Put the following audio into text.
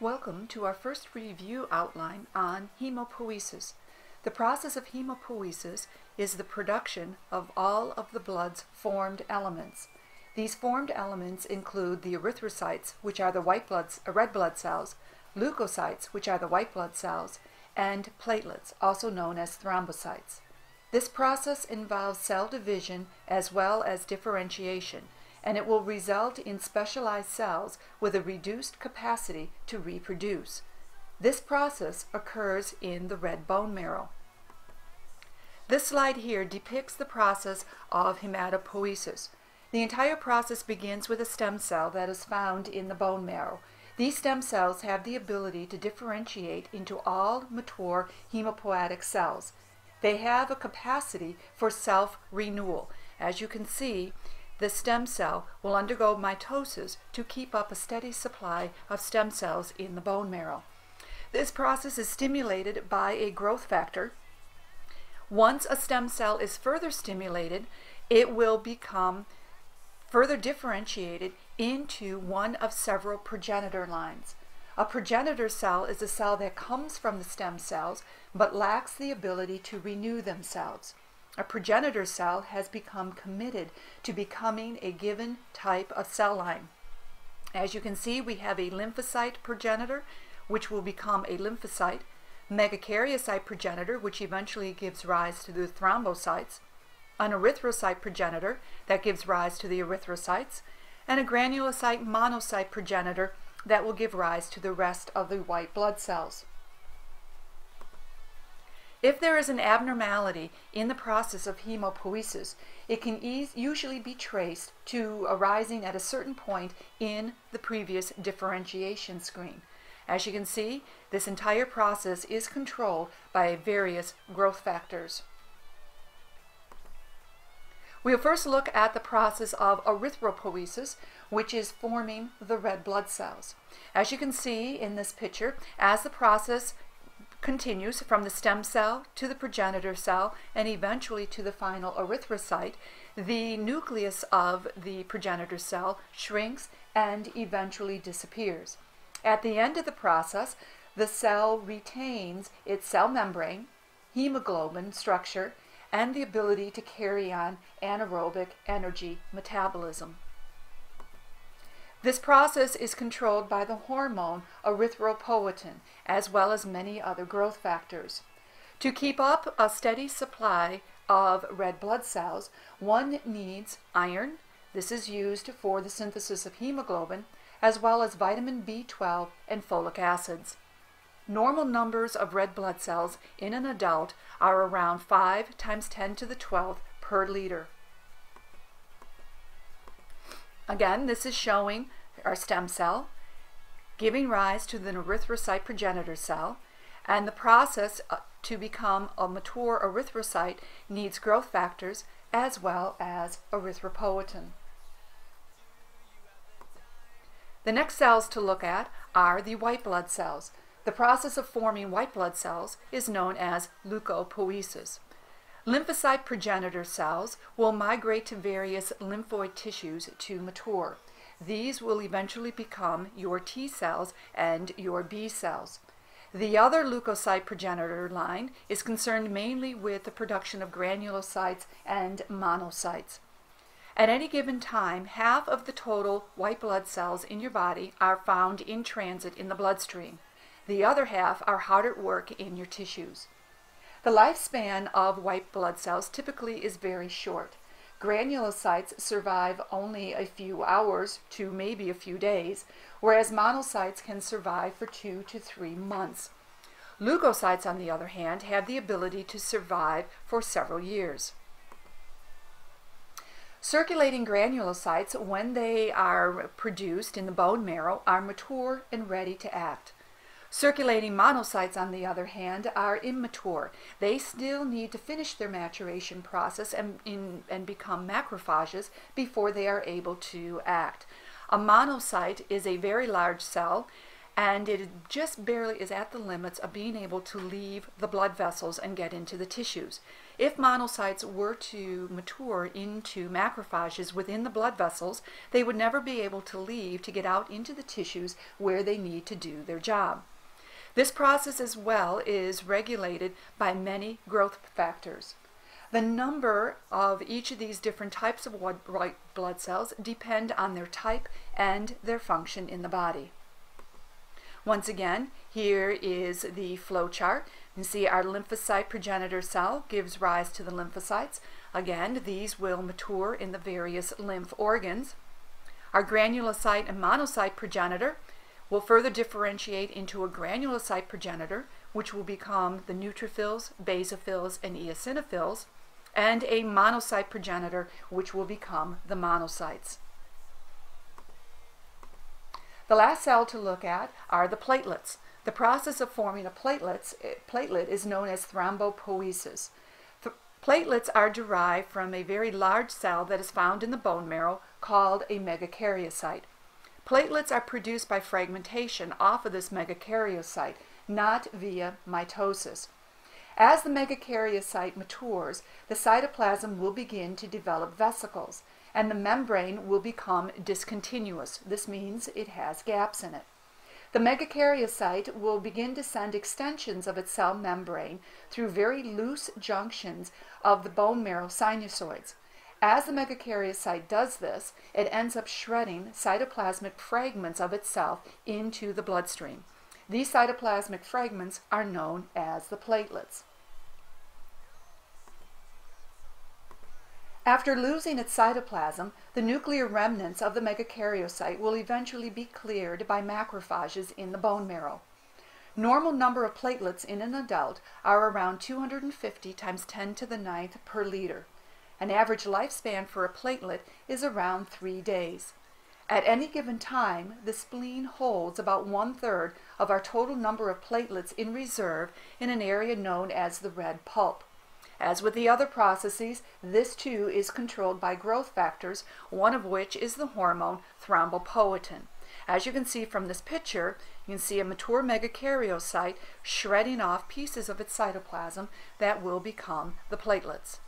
Welcome to our first review outline on hemopoiesis. The process of hemopoiesis is the production of all of the blood's formed elements. These formed elements include the erythrocytes, which are the red blood cells, leukocytes, which are the white blood cells, and platelets, also known as thrombocytes. This process involves cell division as well as differentiation, and it will result in specialized cells with a reduced capacity to reproduce. This process occurs in the red bone marrow. This slide here depicts the process of hematopoiesis. The entire process begins with a stem cell that is found in the bone marrow. These stem cells have the ability to differentiate into all mature hemopoietic cells. They have a capacity for self-renewal. As you can see, the stem cell will undergo mitosis to keep up a steady supply of stem cells in the bone marrow. This process is stimulated by a growth factor. Once a stem cell is further stimulated, it will become further differentiated into one of several progenitor lines. A progenitor cell is a cell that comes from the stem cells but lacks the ability to renew themselves. A progenitor cell has become committed to becoming a given type of cell line. As you can see, we have a lymphocyte progenitor, which will become a lymphocyte, megakaryocyte progenitor, which eventually gives rise to the thrombocytes, an erythrocyte progenitor that gives rise to the erythrocytes, and a granulocyte monocyte progenitor that will give rise to the rest of the white blood cells. If there is an abnormality in the process of hemopoiesis, it can usually be traced to arising at a certain point in the previous differentiation screen. As you can see, this entire process is controlled by various growth factors. We'll first look at the process of erythropoiesis, which is forming the red blood cells. As you can see in this picture, as the process continues from the stem cell to the progenitor cell and eventually to the final erythrocyte, the nucleus of the progenitor cell shrinks and eventually disappears. At the end of the process, the cell retains its cell membrane, hemoglobin structure, and the ability to carry on anaerobic energy metabolism. This process is controlled by the hormone erythropoietin, as well as many other growth factors. To keep up a steady supply of red blood cells, one needs iron. This is used for the synthesis of hemoglobin, as well as vitamin B12 and folic acids. Normal numbers of red blood cells in an adult are around 5 × 10⁻² per liter. Again, this is showing our stem cell giving rise to the erythrocyte progenitor cell, and the process to become a mature erythrocyte needs growth factors as well as erythropoietin. The next cells to look at are the white blood cells. The process of forming white blood cells is known as leukopoiesis. Lymphocyte progenitor cells will migrate to various lymphoid tissues to mature. These will eventually become your T cells and your B cells. The other leukocyte progenitor line is concerned mainly with the production of granulocytes and monocytes. At any given time, half of the total white blood cells in your body are found in transit in the bloodstream. The other half are hard at work in your tissues. The lifespan of white blood cells typically is very short. Granulocytes survive only a few hours to maybe a few days, whereas monocytes can survive for 2 to 3 months. Leukocytes, on the other hand, have the ability to survive for several years. Circulating granulocytes, when they are produced in the bone marrow, are mature and ready to act. Circulating monocytes, on the other hand, are immature. They still need to finish their maturation process and become macrophages before they are able to act. A monocyte is a very large cell, and it just barely is at the limits of being able to leave the blood vessels and get into the tissues. If monocytes were to mature into macrophages within the blood vessels, they would never be able to leave to get out into the tissues where they need to do their job. This process as well is regulated by many growth factors. The number of each of these different types of white blood cells depend on their type and their function in the body. Once again, here is the flow chart. You can see our lymphocyte progenitor cell gives rise to the lymphocytes. Again, these will mature in the various lymph organs. Our granulocyte and monocyte progenitor will further differentiate into a granulocyte progenitor, which will become the neutrophils, basophils, and eosinophils, and a monocyte progenitor, which will become the monocytes. The last cell to look at are the platelets. The process of forming a platelet is known as thrombopoiesis. Platelets are derived from a very large cell that is found in the bone marrow called a megakaryocyte. Platelets are produced by fragmentation off of this megakaryocyte, not via mitosis. As the megakaryocyte matures, the cytoplasm will begin to develop vesicles, and the membrane will become discontinuous. This means it has gaps in it. The megakaryocyte will begin to send extensions of its cell membrane through very loose junctions of the bone marrow sinusoids. As the megakaryocyte does this, it ends up shredding cytoplasmic fragments of itself into the bloodstream. These cytoplasmic fragments are known as the platelets. After losing its cytoplasm, the nuclear remnants of the megakaryocyte will eventually be cleared by macrophages in the bone marrow. Normal number of platelets in an adult are around 250 times 10 to the 9th per liter. An average lifespan for a platelet is around 3 days. At any given time, the spleen holds about 1/3 of our total number of platelets in reserve in an area known as the red pulp. As with the other processes, this too is controlled by growth factors, one of which is the hormone thrombopoietin. As you can see from this picture, you can see a mature megakaryocyte shredding off pieces of its cytoplasm that will become the platelets.